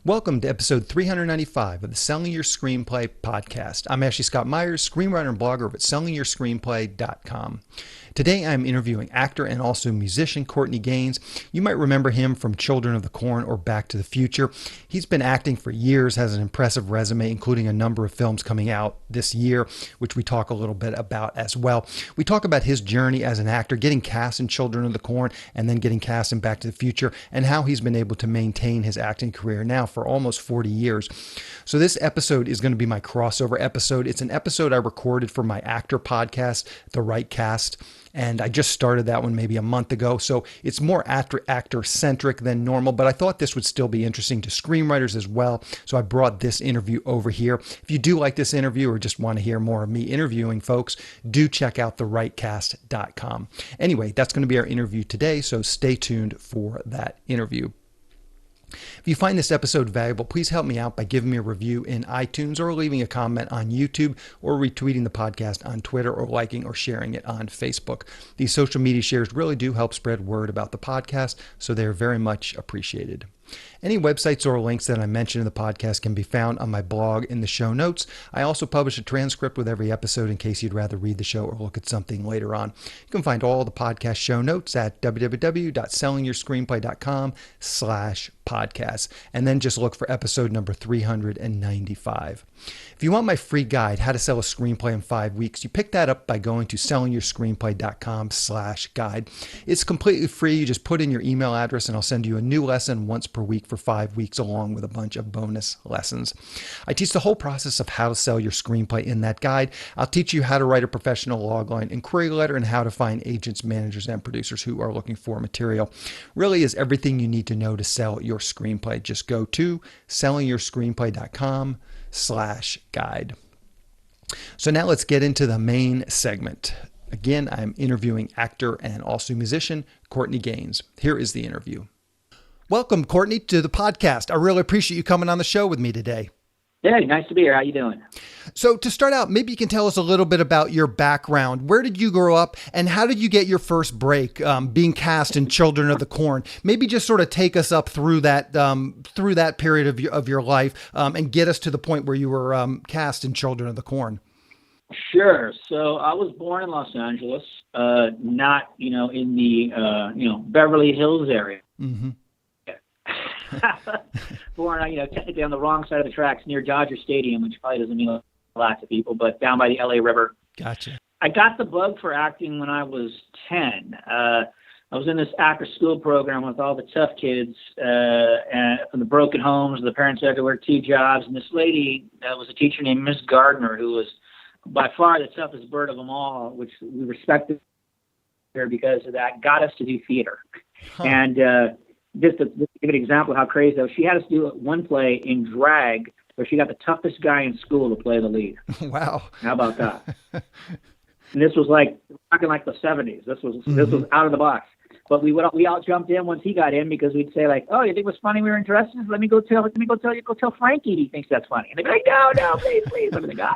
Welcome to episode 395 of the Selling Your Screenplay podcast. I'm Ashley Scott Meyers, screenwriter and blogger over at sellingyourscreenplay.com. Today I'm interviewing actor and also musician Courtney Gaines. You might remember him from Children of the Corn or Back to the Future. He's been acting for years, has an impressive resume, including a number of films coming out this year, which we talk a little bit about as well. We talk about his journey as an actor, getting cast in Children of the Corn and then getting cast in Back to the Future, and how he's been able to maintain his acting career now for almost 40 years. So this episode is going to be my crossover episode. It's an episode I recorded for my actor podcast, The Right Cast, and I just started that one maybe a month ago. So it's more actor centric than normal, but I thought this would still be interesting to screenwriters as well. So I brought this interview over here. If you do like this interview or just want to hear more of me interviewing folks, do check out therightcast.com. Anyway, that's going to be our interview today. So stay tuned for that interview. If you find this episode valuable, please help me out by giving me a review in iTunes or leaving a comment on YouTube or retweeting the podcast on Twitter or liking or sharing it on Facebook. These social media shares really do help spread word about the podcast, so they're very much appreciated. Any websites or links that I mention in the podcast can be found on my blog in the show notes. I also publish a transcript with every episode in case you'd rather read the show or look at something later on. You can find all the podcast show notes at www.sellingyourscreenplay.com/podcast, and then just look for episode number 395. If you want my free guide, How to Sell a Screenplay in 5 Weeks, you pick that up by going to sellingyourscreenplay.com/guide. It's completely free. You just put in your email address and I'll send you a new lesson once per week for 5 weeks, along with a bunch of bonus lessons. I teach the whole process of how to sell your screenplay in that guide. I'll teach you how to write a professional logline and query letter and how to find agents, managers, and producers who are looking for material. Really is everything you need to know to sell your screenplay. Just go to sellingyourscreenplay.com/guide. So now let's get into the main segment. Again, I'm interviewing actor and also musician Courtney Gaines. Here is the interview. Welcome, Courtney, to the podcast. I really appreciate you coming on the show with me today. Yeah, nice to be here. How you doing? So to start out, maybe you can tell us a little bit about your background. Where did you grow up and how did you get your first break being cast in Children of the Corn? Maybe just sort of take us up through that period of your life and get us to the point where you were cast in Children of the Corn. Sure. So I was born in Los Angeles, not, in the, Beverly Hills area. Mm-hmm. Born, technically on the wrong side of the tracks near Dodger Stadium, which probably doesn't mean a lot to people, but down by the LA River. Gotcha. I got the bug for acting when I was 10. I was in this after school program with all the tough kids and from the broken homes. The parents had to work 2 jobs. And this lady was a teacher named Miss Gardner, who was by far the toughest bird of them all, which we respected her because of that, got us to do theater. Huh. And just to give an example of how crazy that was, she had us do one play in drag where she got the toughest guy in school to play the lead. Wow. How about that? And this was like the 70s. This was out of the box. But we all jumped in once he got in because we'd say like, "Oh, you think it was funny? We were interested. Let me go tell Frankie he thinks that's funny." And they'd be like, "No, please, let me the guy."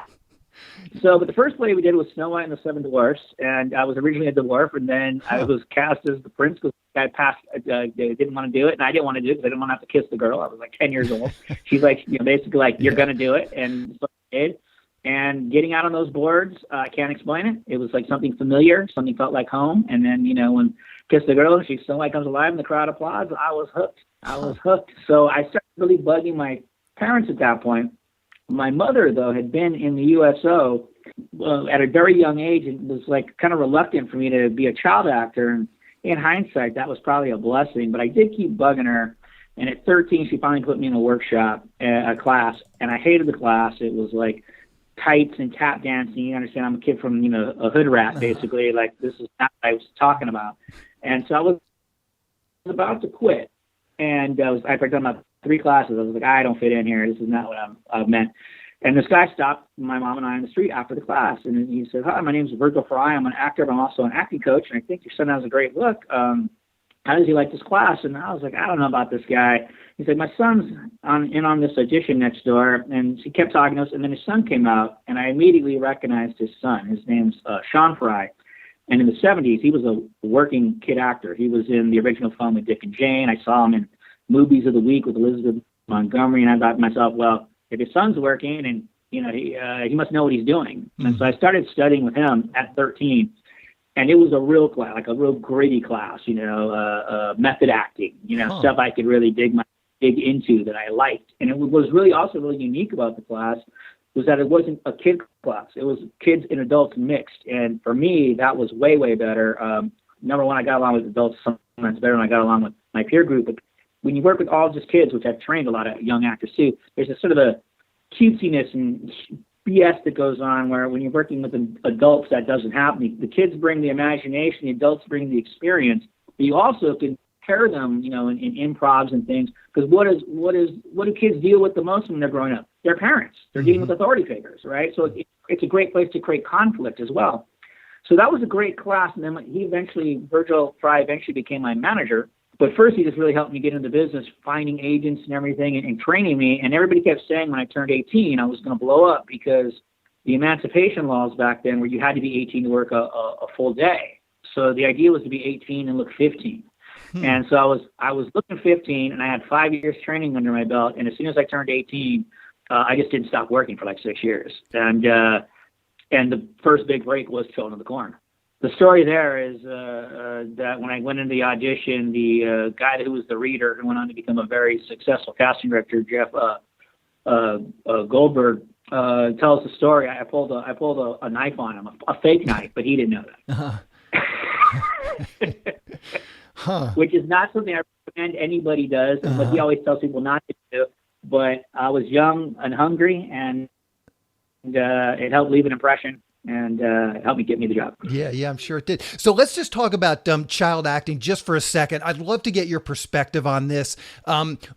So, but the first play we did was Snow White and the Seven Dwarfs, and I was originally a dwarf, and then I was cast as the prince because I didn't want to do it, and I didn't want to do it because I didn't want to have to kiss the girl. I was like 10 years old. She's like, basically like, "You're going to do it," and so I did. And getting out on those boards, I can't explain it. It was like something familiar, something felt like home, and then, when Kiss the Girl, she Snow White comes alive, and the crowd applauds, I was hooked. So I started really bugging my parents at that point. My mother, though, had been in the USO at a very young age and was like kind of reluctant for me to be a child actor. And in hindsight, that was probably a blessing. But I did keep bugging her. And at 13, she finally put me in a workshop, a class. And I hated the class. It was like tights and tap dancing. You understand, I'm a kid from, a hood rat, basically. Like, this is not what I was talking about. And so I was about to quit. And I picked up about 3 classes. I was like, I don't fit in here. This is not what I meant. And this guy stopped my mom and I on the street after the class. And he said, "Hi, my name's Virgil Fry. I'm an actor, but I'm also an acting coach. And I think your son has a great look. How does he like this class?" And I was like, "I don't know about this guy." He said, "My son's on this audition next door." And he kept talking to us. And then his son came out. And I immediately recognized his son. His name's Sean Fry. And in the 70s, he was a working kid actor. He was in the original film with Dick and Jane. I saw him in Movies of the Week with Elizabeth Montgomery, and I thought to myself, well, if his son's working, and he must know what he's doing. And so I started studying with him at 13, and it was a real class, like a real gritty class, method acting, stuff I could really dig into that I liked. And it was really also really unique about the class was that it wasn't a kid class. It was kids and adults mixed. And for me, that was way, way better. Number one, I got along with adults sometimes better than I got along with my peer group. But when you work with all just kids, which I've trained a lot of young actors too, there's a sort of a cutesiness and BS that goes on where when you're working with adults, that doesn't happen. The kids bring the imagination, the adults bring the experience. But you also can pair them, in improvs and things. Because what do kids deal with the most when they're growing up? Their parents. They're dealing with authority figures, right? So it's a great place to create conflict as well. So that was a great class. And then Virgil Fry eventually became my manager. But first, he just really helped me get into business, finding agents and everything, and training me. And everybody kept saying when I turned 18, I was going to blow up because the emancipation laws back then where you had to be 18 to work a full day. So the idea was to be 18 and look 15. And so I was looking 15, and I had 5 years training under my belt. And as soon as I turned 18, I just didn't stop working for like 6 years. And the first big break was Children of the Corn. The story there is that when I went into the audition, the guy who was the reader, who went on to become a very successful casting director, Jeff Goldberg, tells the story. I pulled a knife on him, a fake knife, but he didn't know that. Which is not something I recommend anybody does, but he always tells people not to do. But I was young and hungry, and it helped leave an impression. And it helped me get me the job. Yeah, I'm sure it did. So let's just talk about child acting just for a second. I'd love to get your perspective on this.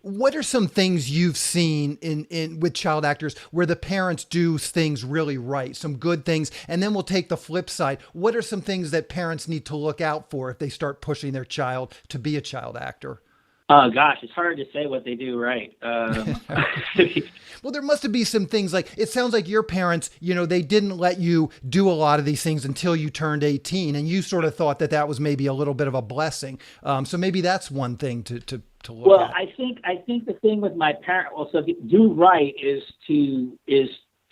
What are some things you've seen in with child actors where the parents do things really right, some good things, and then we'll take the flip side. What are some things that parents need to look out for if they start pushing their child to be a child actor? Oh, gosh, it's hard to say what they do right. Well, there must be some things like, it sounds like your parents, they didn't let you do a lot of these things until you turned 18, and you sort of thought that was maybe a little bit of a blessing. So maybe that's one thing to look at. Well, I think the thing with my parents, so if you do right is to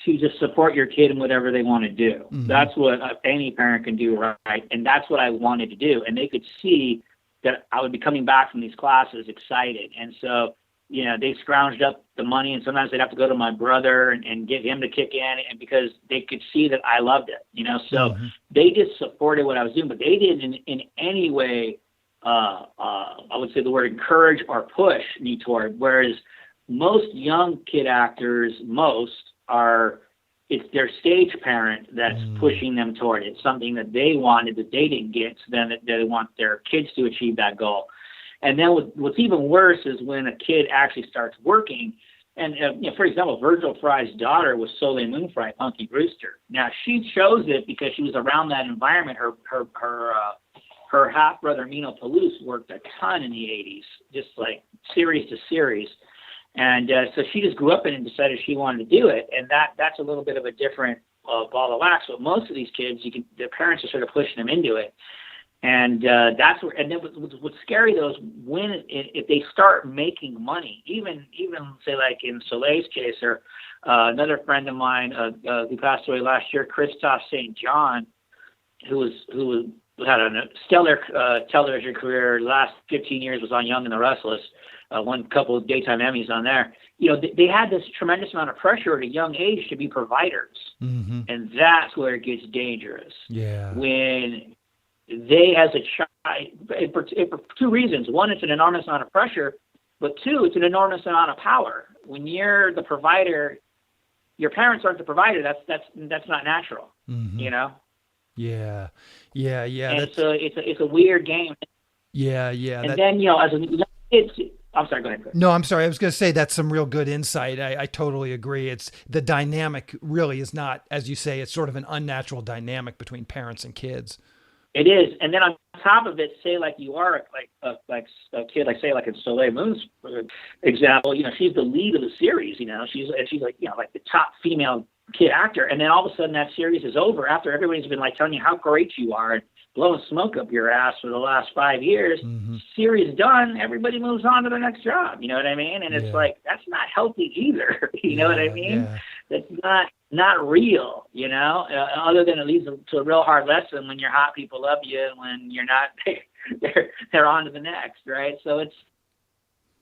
just support your kid in whatever they want to do. Mm-hmm. That's what any parent can do right, and that's what I wanted to do. And they could see that I would be coming back from these classes excited. And so, they scrounged up the money, and sometimes they'd have to go to my brother and get him to kick in, and because they could see that I loved it, so they just supported what I was doing, but they didn't in any way, I would say the word encourage or push me toward, whereas most young kid actors, it's their stage parent that's pushing them toward it. It's something that they wanted that they didn't get, so then they want their kids to achieve that goal. And then what's even worse is when a kid actually starts working. And, for example, Virgil Fry's daughter was Soleil Moon Fry, Punky Brewster. Now, she chose it because she was around that environment. Her half-brother, Mino Palouse, worked a ton in the 80s, just like series to series. And so she just grew up in it and decided she wanted to do it. And that's a little bit of a different ball of wax. But most of these kids, their parents are sort of pushing them into it. And that's where. And then what's scary though is if they start making money, even say like in Soleil's case, or another friend of mine who passed away last year, Christophe St. John, who had a stellar television career. The last 15 years was on Young and the Restless. Won a couple of daytime Emmys on there. They had this tremendous amount of pressure at a young age to be providers. Mm-hmm. And that's where it gets dangerous. Yeah. When they, as a child, for two reasons. One, it's an enormous amount of pressure, but two, it's an enormous amount of power. When you're the provider, your parents aren't the provider. That's not natural. Mm-hmm. Yeah. And so it's a weird game. Yeah. And then as a I'm sorry, go ahead. No, I'm sorry. I was going to say that's some real good insight. I totally agree. It's the dynamic really is not, as you say, it's sort of an unnatural dynamic between parents and kids. It is. And then on top of it, say like you are like a kid, like say like in Soleil Moon's example, she's the lead of the series, she's like, like the top female kid actor. And then all of a sudden that series is over after everybody's been like telling you how great you are. blowing smoke up your ass for the last 5 years. Mm-hmm. Series done, everybody moves on to the next job. You know what I mean? And it's Yeah. like, that's not healthy either. You know what I mean? Yeah. That's not real, you know, other than it leads to a real hard lesson when your hot people love you and when you're not, they're on to the next, right? So it's,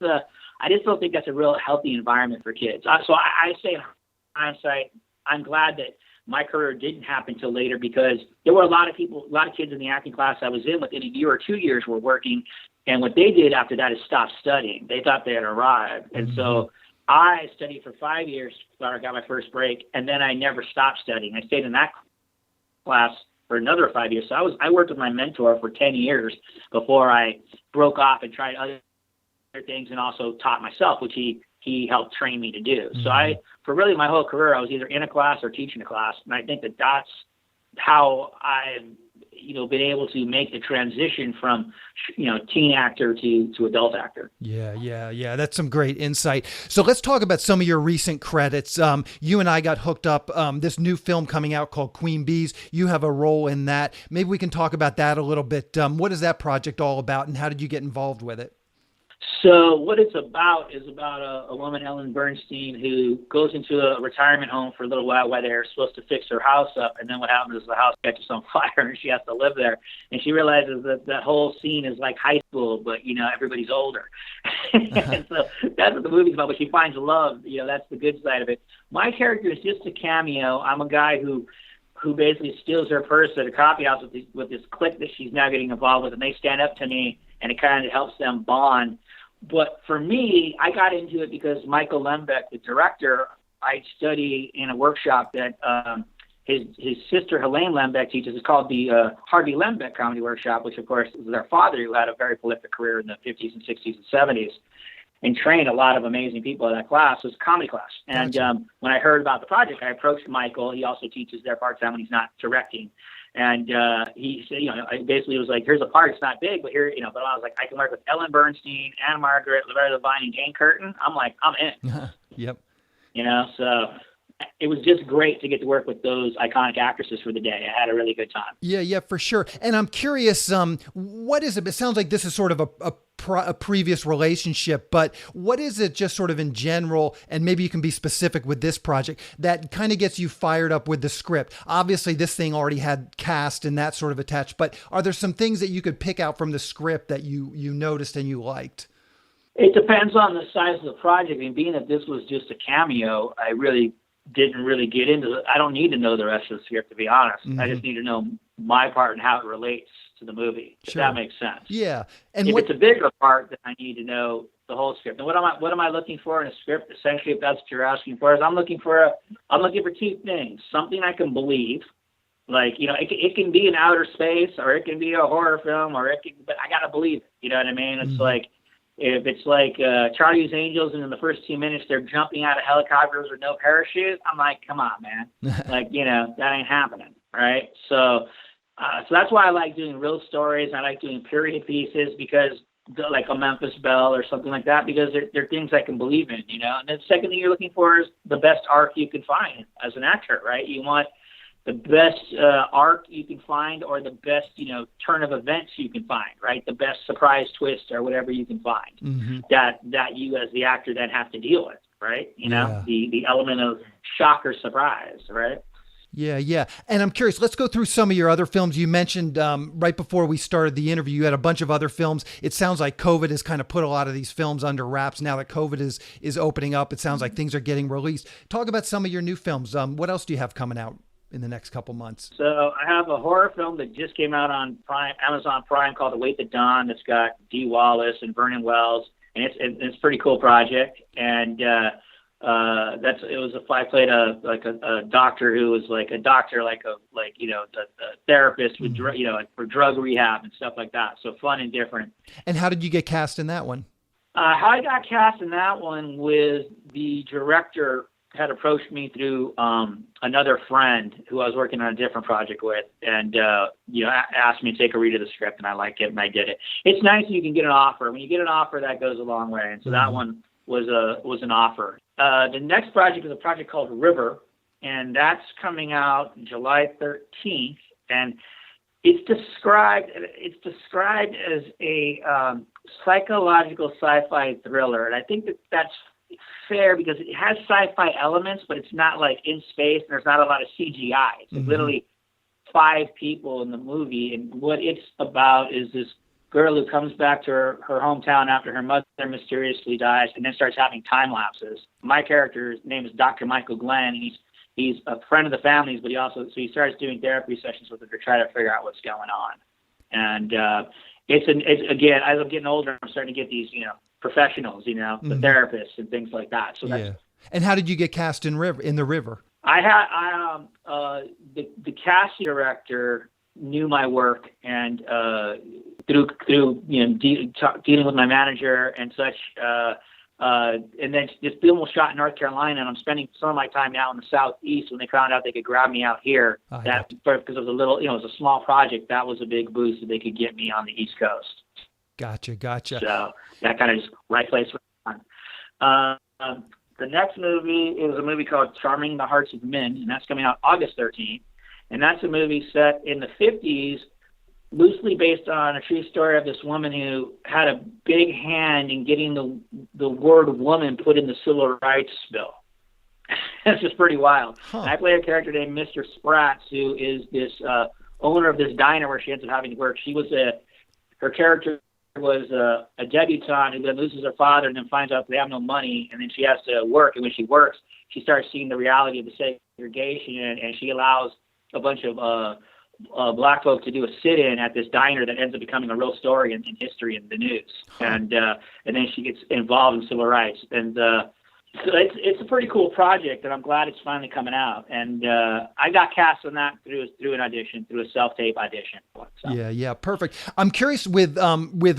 I just don't think that's a real healthy environment for kids. So I say in hindsight, I'm glad that my career didn't happen till later, because there were a lot of kids in the acting class I was in within a year or 2 years were working. And what they did after that is stop studying. They thought they had arrived. And so I studied for 5 years before I got my first break. And then I never stopped studying. I stayed in that class for another 5 years. So I worked with my mentor for 10 years before I broke off and tried other things, and also taught myself, which he helped train me to do. So for really my whole career, I was either in a class or teaching a class. And I think that that's how I've, been able to make the transition from, teen actor to adult actor. Yeah. That's some great insight. So let's talk about some of your recent credits. You and I got hooked up, this new film coming out called Queen Bees. You have a role in that. Maybe we can talk about that a little bit. What is that project all about, and how did you get involved with it? So what it's about is about a woman, Ellen Bernstein, who goes into a retirement home for a little while they're supposed to fix her house up. And then what happens is the house catches on fire and she has to live there. And she realizes that that whole scene is like high school, but, everybody's older. And so that's what the movie's about. But she finds love. That's the good side of it. My character is just a cameo. I'm a guy who basically steals her purse at a coffee house with this clique that she's now getting involved with. And they stand up to me, and it kind of helps them bond. But for me, I got into it because Michael Lembeck, the director, I study in a workshop that his sister Helene Lembeck teaches. It's called the Harvey Lembeck Comedy Workshop, which of course is their father, who had a very prolific career in the 50s and 60s and 70s and trained a lot of amazing people in that class. It was a comedy class. And when I heard about the project, I approached Michael. He also teaches there part-time when he's not directing. And he said, I basically was like, here's a part. It's not big, but here, but I was like, I can work with Ellen Bernstein, Anna Margaret, Loretta Devine, and Jane Curtin. I'm like, I'm in. Yep. So it was just great to get to work with those iconic actresses for the day. I had a really good time. Yeah, for sure. And I'm curious, what is it? It sounds like this is sort of a previous relationship, but what is it just sort of in general, and maybe you can be specific with this project, that kind of gets you fired up with the script? Obviously, this thing already had cast and that sort of attached, but are there some things that you could pick out from the script that you noticed and you liked? It depends on the size of the project. And being that this was just a cameo, I really didn't really get into it. I don't need to know the rest of the script, to be honest. I just need to know my part and how it relates to the movie, if that makes sense. Yeah. And if it's a bigger part, then I need to know the whole script. And what am I looking for in a script? Essentially, if that's what you're asking for, is I'm looking for two things. Something I can believe. Like, it can be in outer space, or it can be a horror film, but I got to believe it. You know what I mean? It's like, if it's like Charlie's Angels, and in the first 2 minutes they're jumping out of helicopters with no parachute, I'm like, come on, man. Like, that ain't happening, right? So that's why I like doing real stories. I like doing period pieces, because like a Memphis Belle or something like that, because they're things I can believe in, And the second thing you're looking for is the best arc you can find as an actor, right? You want the best arc you can find, or the best, turn of events you can find, right? The best surprise twist or whatever you can find that you as the actor then have to deal with, right? The element of shock or surprise, right? Yeah. And I'm curious, let's go through some of your other films. You mentioned right before we started the interview, you had a bunch of other films. It sounds like COVID has kind of put a lot of these films under wraps. Now that COVID is opening up, it sounds like things are getting released. Talk about some of your new films. What else do you have coming out in the next couple months? So I have a horror film that just came out on Amazon Prime, called Await the Dawn. That's got Dee Wallace and Vernon Wells, and it's a pretty cool project. And I played a doctor who was like a therapist with for drug rehab and stuff like that. So fun and different. And how did you get cast in that one? How I got cast in that one was the director had approached me through another friend who I was working on a different project with, and asked me to take a read of the script, and I liked it, and I did it. It's nice you can get an offer. When you get an offer, that goes a long way, and so that one was an offer. The next project is a project called River, and that's coming out July 13th, and It's described as a psychological sci-fi thriller, and I think that's fair because it has sci-fi elements, but it's not like in space. And there's not a lot of CGI. It's literally 5 people in the movie, and what it's about is this girl who comes back to her hometown after her mother mysteriously dies, and then starts having time lapses. My character's name is Dr. Michael Glenn, and he's a friend of the family's, but he starts doing therapy sessions with her to try to figure out what's going on. And it's again, as I'm getting older, I'm starting to get these, professionals, the therapists and things like that. So that's, And how did you get cast in the River? The casting director knew my work, and through dealing with my manager and such, and then this film was shot in North Carolina, and I'm spending some of my time now in the Southeast. When they found out they could grab me out here, because it was it was a small project, that was a big boost that they could get me on the East Coast. Gotcha. So that kind of just right place. The next movie is a movie called Charming the Hearts of Men, and that's coming out August 13th. And that's a movie set in the 50s, loosely based on a true story of this woman who had a big hand in getting the word woman put in the civil rights bill. It's just pretty wild. And I play a character named Mr. Spratz, who is this owner of this diner where she ends up having to work. Her character was a debutante who then loses her father and then finds out they have no money, and then she has to work. And when she works, she starts seeing the reality of the segregation, and she allows a bunch of black folk to do a sit-in at this diner that ends up becoming a real story in history and the news. And then she gets involved in civil rights. And so it's a pretty cool project, and I'm glad it's finally coming out. And I got cast on that through an audition, through a self-tape audition. So. Yeah, perfect. I'm curious with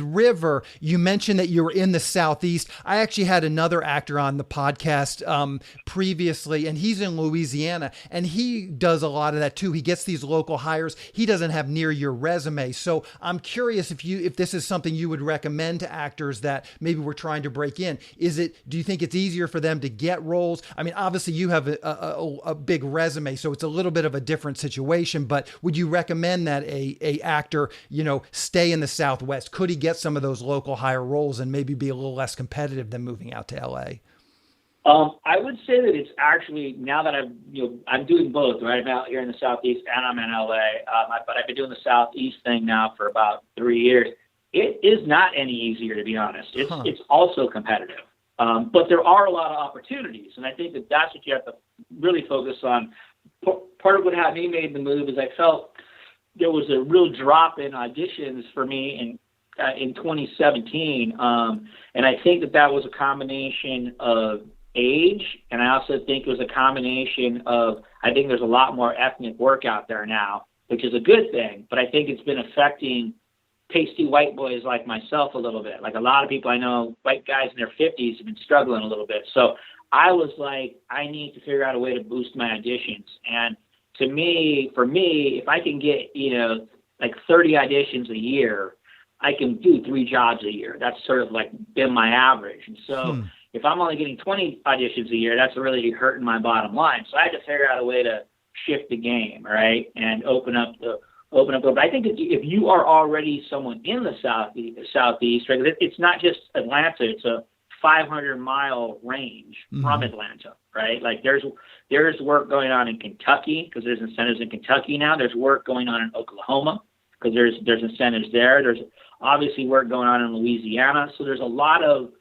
River, you mentioned that you were in the Southeast. I actually had another actor on the podcast previously, and he's in Louisiana, and he does a lot of that too. He gets these local hires. He doesn't have near your resume. So I'm curious if this is something you would recommend to actors that maybe we're trying to break in. Do you think it's easier for them to get roles? I mean, obviously you have a big resume, so it's a little bit of a different situation, but would you recommend that a actor, stay in the Southwest? Could he get some of those local hire roles and maybe be a little less competitive than moving out to LA? I would say that it's actually, now that I'm doing both, right? I'm out here in the Southeast and I'm in LA, but I've been doing the Southeast thing now for about 3 years. It is not any easier, to be honest. It's also competitive. But there are a lot of opportunities, and I think that's what you have to really focus on. Part of what had me made the move is I felt there was a real drop in auditions for me in 2017, and I think that was a combination of age, and I also think it was a combination of, I think there's a lot more ethnic work out there now, which is a good thing, but I think it's been affecting pasty white boys like myself a little bit. Like a lot of people I know, white guys in their 50s, have been struggling a little bit. So I was like, I need to figure out a way to boost my auditions. And for me, if I can get, like 30 auditions a year, I can do 3 jobs a year. That's sort of like been my average. And so if I'm only getting 20 auditions a year, that's really hurting my bottom line. So I had to figure out a way to shift the game, right? And open up the. But I think if you are already someone in the Southeast, right? It's not just Atlanta; it's a 500-mile range from Atlanta, right? Like there's work going on in Kentucky because there's incentives in Kentucky now. There's work going on in Oklahoma because there's incentives there. There's obviously work going on in Louisiana. So there's a lot of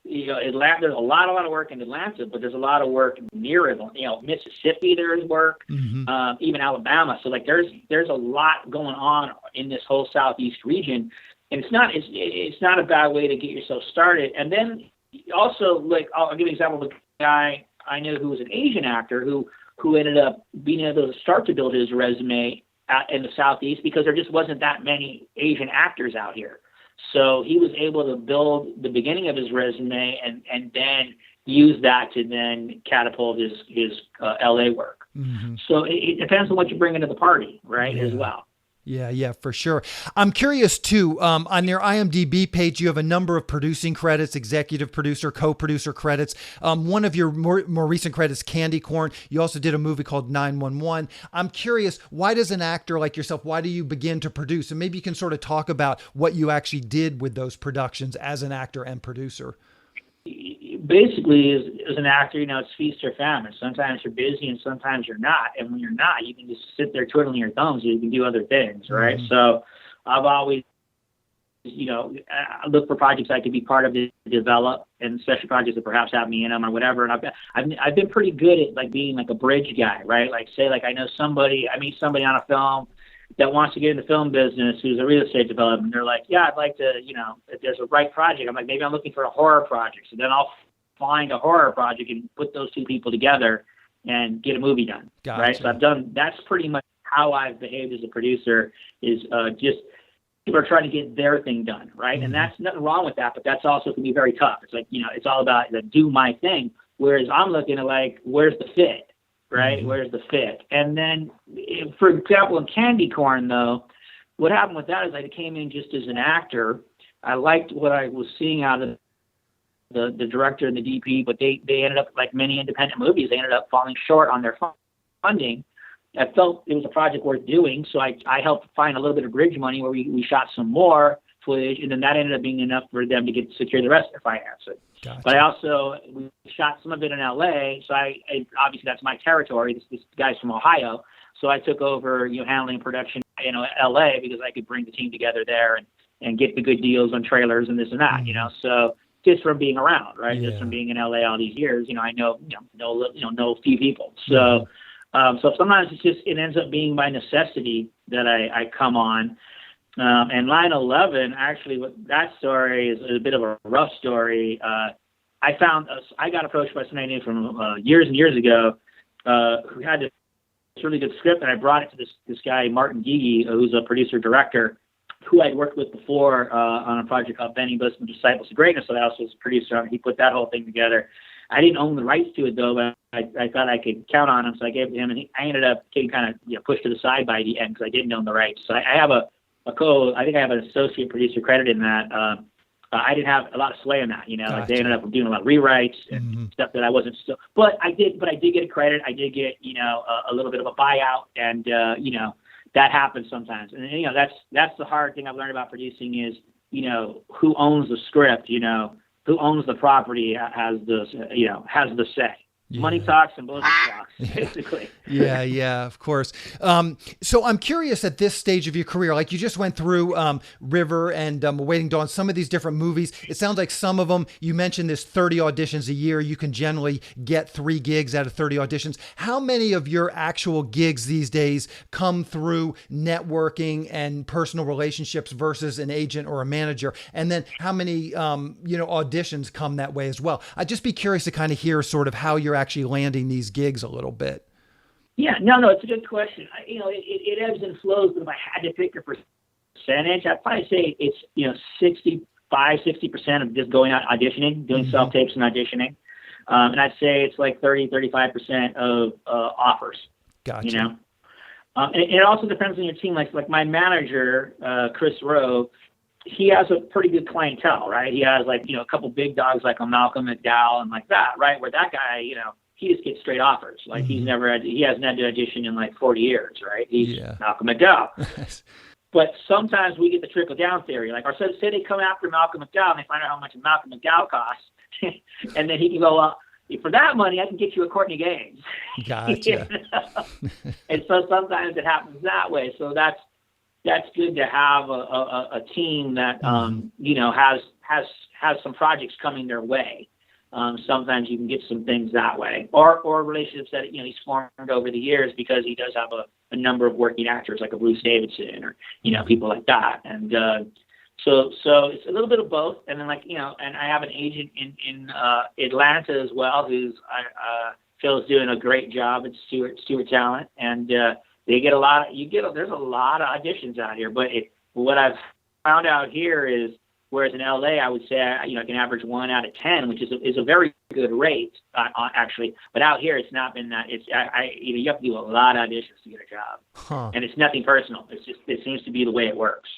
Atlanta, there's a lot of work in Atlanta, but there's a lot of work near it. Mississippi, there's work, even Alabama. So like there's a lot going on in this whole Southeast region, and it's not a bad way to get yourself started. And then also, like, I'll give you an example of a guy I knew who was an Asian actor who ended up being able to start to build his resume in the Southeast because there just wasn't that many Asian actors out here. So he was able to build the beginning of his resume and then use that to then catapult his LA work. So it depends on what you bring into the party, right, as well. Yeah, yeah, for sure. I'm curious too. On their IMDb page, you have a number of producing credits, executive producer, co-producer credits. One of your more recent credits, Candy Corn. You also did a movie called 911. I'm curious, why does an actor like yourself, why do you begin to produce? And maybe you can sort of talk about what you actually did with those productions as an actor and producer. Basically, as an actor, it's feast or famine. Sometimes you're busy and sometimes you're not. And when you're not, you can just sit there twiddling your thumbs and you can do other things, right? Mm-hmm. So I've always, I look for projects I could be part of to develop, and especially projects that perhaps have me in them or whatever. And I've been pretty good at like being like a bridge guy, right? Like say like I meet somebody on a film that wants to get in the film business who's a real estate developer. And they're like, yeah, I'd like to, if there's a right project, I'm like, maybe I'm looking for a horror project. So then I'll find a horror project and put those two people together and get a movie done. Gotcha. Right. So that's pretty much how I've behaved as a producer is just people are trying to get their thing done. Right. Mm-hmm. And that's nothing wrong with that, but that's also can be very tough. It's like, it's all about do my thing. Whereas I'm looking at like, where's the fit? Right? Mm-hmm. Where's the fit? And then, for example, in Candy Corn, though, what happened with that is I came in just as an actor. I liked what I was seeing out of the director and the DP, but they ended up, like many independent movies, they ended up falling short on their funding. I felt it was a project worth doing, so I helped find a little bit of bridge money where we shot some more footage, and then that ended up being enough for them to secure the rest of their financing. Gotcha. But we shot some of it in LA, so I obviously that's my territory. This guy's from Ohio, so I took over handling production in LA because I could bring the team together there and get the good deals on trailers and this and that. So just from being around, right? Yeah. Just from being in LA all these years, I know a few people. So so sometimes it ends up being by necessity that I come on. And 9/11, actually, that story is a bit of a rough story. I got approached by somebody from years and years ago who had this really good script, and I brought it to this guy, Martin Gigi, who's a producer-director, who I'd worked with before on a project called Benny Bussman Disciples of Greatness, so I also was a producer on it. He put that whole thing together. I didn't own the rights to it, though, but I thought I could count on him, so I gave it to him, and I ended up getting kind of pushed to the side by the end because I didn't own the rights. So I have I think I have an associate producer credit in that. I didn't have a lot of sway in that, Gotcha. Like they ended up doing a lot of rewrites and stuff that I wasn't still, but I did get a credit. I did get, a little bit of a buyout, and, that happens sometimes. And, that's the hard thing I've learned about producing is, who owns the script, who owns the property has the say. Yeah. Money talks and bullshit talks, basically. Yeah, of course. So I'm curious at this stage of your career, like you just went through River and Awaiting Dawn, some of these different movies. It sounds like some of them, you mentioned this 30 auditions a year. You can generally get 3 gigs out of 30 auditions. How many of your actual gigs these days come through networking and personal relationships versus an agent or a manager? And then how many, auditions come that way as well? I'd just be curious to kind of hear sort of how you're actually landing these gigs a little bit. Yeah, no, it's a good question. It ebbs and flows, but if I had to pick a percentage, I'd probably say it's 65-60% of just going out auditioning, doing self-tapes and auditioning, and I'd say it's like 30-35% of offers. Gotcha. And it also depends on your team. Like my manager, Chris Rowe, he has a pretty good clientele, right? He has a couple big dogs like a Malcolm McDowell and like that, right? Where that guy, he just gets straight offers. Like he hasn't had to audition in like 40 years, right? He's Malcolm McDowell. But sometimes we get the trickle down theory. Like, or say they come after Malcolm McDowell and they find out how much Malcolm McDowell costs. And then he can go, well, for that money, I can get you a Courtney Gaines. Gotcha. And so sometimes it happens that way. So that's good to have a team that has some projects coming their way. Sometimes you can get some things that way, or relationships that he's formed over the years because he does have a number of working actors like a Bruce Davidson or people like that. And so it's a little bit of both. And then and I have an agent in Atlanta as well who's Phil's doing a great job at Stewart Talent, and they get there's a lot of auditions out here, but what I've found out here is Whereas in LA, I would say, I can average 1 out of 10, which is a very good rate, actually. But out here, it's not been that. You have to do a lot of auditions to get a job. And it's nothing personal. It seems to be the way it works.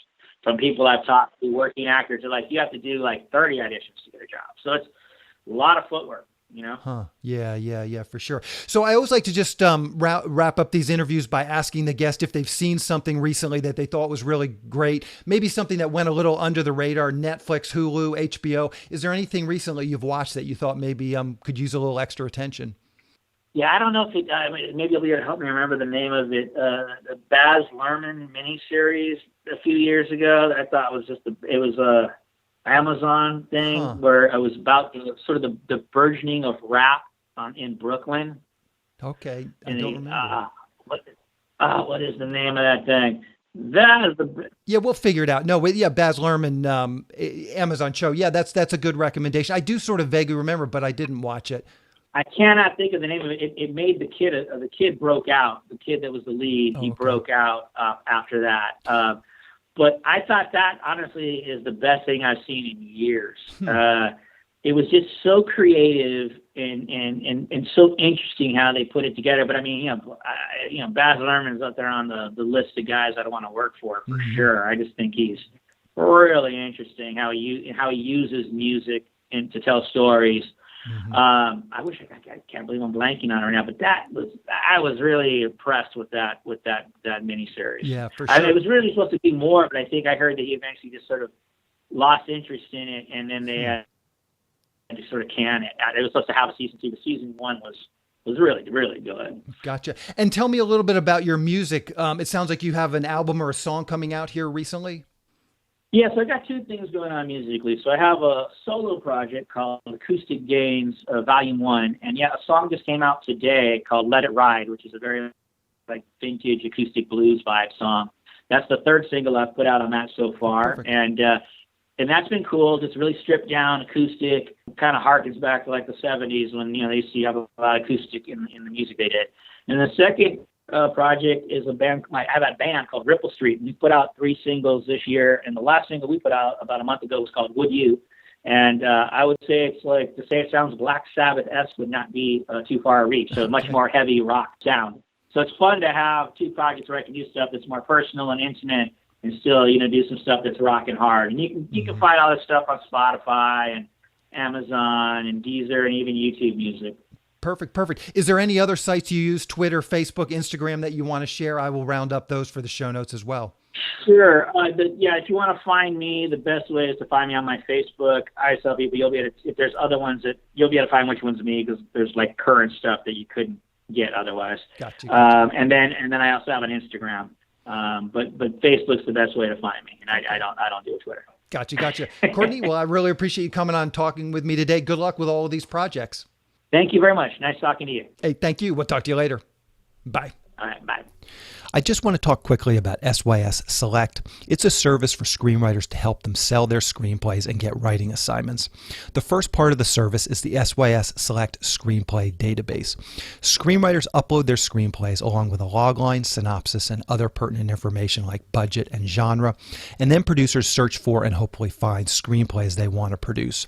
From people I've talked to, working actors, are like, you have to do like 30 auditions to get a job. So it's a lot of footwork. Yeah, for sure. So I always like to just wrap up these interviews by asking the guest if they've seen something recently that they thought was really great, maybe something that went a little under the radar, Netflix, Hulu, HBO. Is there anything recently you've watched that you thought maybe could use a little extra attention? Yeah, I don't know if maybe you'll be able to help me remember the name of it. The Baz Luhrmann miniseries a few years ago that I thought was it was a Amazon thing where it was about the burgeoning of rap in Brooklyn. Okay, I don't remember. What is the name of that thing? That is Yeah, we'll figure it out. No, Baz Luhrmann, Amazon show. Yeah, that's a good recommendation. I do sort of vaguely remember, but I didn't watch it. I cannot think of the name of it. It made the kid broke out. The kid that was the lead, he broke out after that. But I thought that, honestly, is the best thing I've seen in years. It was just so creative and so interesting how they put it together. But I mean, Baz Luhrmann's up there on the list of guys I want to work for sure. I just think he's really interesting how he uses music to tell stories. I can't believe I'm blanking on it right now, but I was really impressed with that miniseries. Yeah, for sure. I mean, it was really supposed to be more, but I think I heard that he eventually just sort of lost interest in it, and then they had to sort of can it. It was supposed to have a season 2, but season 1 was really, really good. Gotcha. And tell me a little bit about your music. It sounds like you have an album or a song coming out here recently. Yeah, so I got 2 things going on musically. So I have a solo project called Acoustic Gains Volume 1. And a song just came out today called Let It Ride, which is a very vintage acoustic blues vibe song. That's the 3rd single I've put out on that so far. Perfect. And that's been cool. Just really stripped down acoustic, kind of harkens back to like the 70s when, they used to have a lot of acoustic in the music they did. And the second project is I have a band called Ripple Street, and we put out 3 singles this year, and the last single we put out about a month ago was called Would You, and I would say it's like, to say it sounds Black Sabbath-esque would not be too far a reach, so much more heavy rock sound. So it's fun to have 2 projects where I can do stuff that's more personal and intimate and still do some stuff that's rocking hard. And you can find all this stuff on Spotify and Amazon and Deezer and even YouTube Music. Perfect. Is there any other sites you use, Twitter, Facebook, Instagram, that you want to share? I will round up those for the show notes as well. Sure. If you want to find me, the best way is to find me on my Facebook. I tell people you'll be able to, if there's other ones that you'll be able to find which one's me, because there's like current stuff that you couldn't get otherwise. Gotcha. And then I also have an Instagram. But Facebook's the best way to find me, and I don't do Twitter. Gotcha. Courtney, well, I really appreciate you coming on and talking with me today. Good luck with all of these projects. Thank you very much. Nice talking to you. Hey, thank you. We'll talk to you later. Bye. All right, bye. I just want to talk quickly about SYS Select. It's a service for screenwriters to help them sell their screenplays and get writing assignments. The first part of the service is the SYS Select Screenplay Database. Screenwriters upload their screenplays along with a logline, synopsis, and other pertinent information like budget and genre, and then producers search for and hopefully find screenplays they want to produce.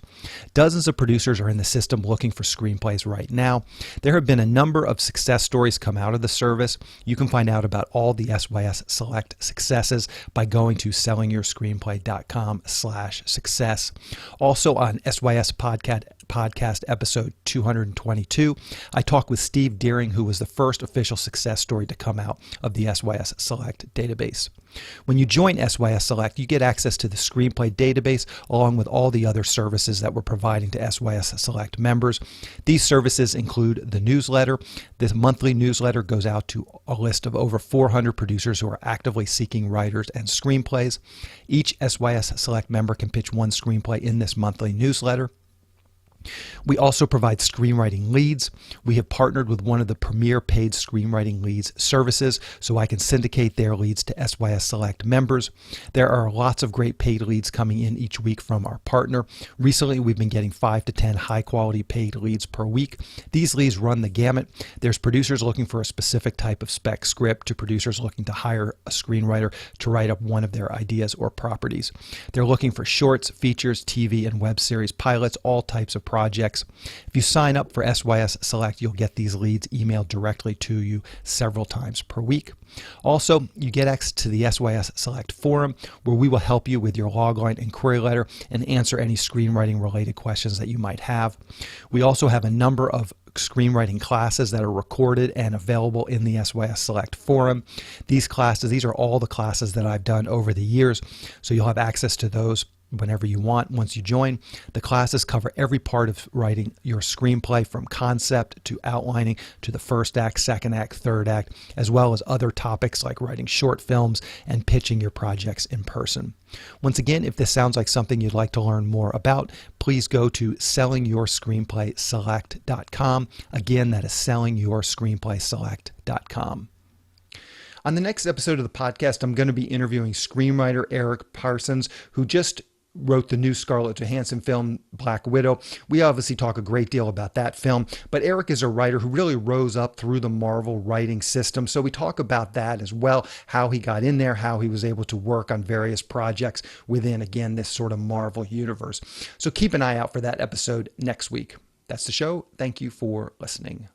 Dozens of producers are in the system looking for screenplays right now. There have been a number of success stories come out of the service. You can find out about all the SYS Select successes by going to sellingyourscreenplay.com/success. Also on SYS podcast episode 222, I talked with Steve Deering, who was the first official success story to come out of the SYS Select database. When you join SYS Select, you get access to the screenplay database along with all the other services that we're providing to SYS Select members. These services include the newsletter. This monthly newsletter goes out to a list of over 400 producers who are actively seeking writers and screenplays. Each SYS Select member can pitch one screenplay in this monthly newsletter. We also provide screenwriting leads. We have partnered with one of the premier paid screenwriting leads services, so I can syndicate their leads to SYS Select members. There are lots of great paid leads coming in each week from our partner. Recently, we've been getting 5 to 10 high-quality paid leads per week. These leads run the gamut. There's producers looking for a specific type of spec script to producers looking to hire a screenwriter to write up one of their ideas or properties. They're looking for shorts, features, TV, and web series pilots, all types of projects. If you sign up for SYS Select, you'll get these leads emailed directly to you several times per week. Also, you get access to the SYS Select forum, where we will help you with your logline and query letter and answer any screenwriting related questions that you might have. We also have a number of screenwriting classes that are recorded and available in the SYS Select forum. These are all the classes that I've done over the years, so you'll have access to those whenever you want once you join. The classes cover every part of writing your screenplay, from concept to outlining to the first act, second act, third act, as well as other topics like writing short films and pitching your projects in person. Once again, if this sounds like something you'd like to learn more about, please go to sellingyourscreenplayselect.com. Again, that is sellingyourscreenplayselect.com. On the next episode of the podcast, I'm going to be interviewing screenwriter Eric Parsons, who just wrote the new Scarlett Johansson film, Black Widow. We obviously talk a great deal about that film, but Eric is a writer who really rose up through the Marvel writing system. So we talk about that as well, how he got in there, how he was able to work on various projects within, again, this sort of Marvel universe. So keep an eye out for that episode next week. That's the show. Thank you for listening.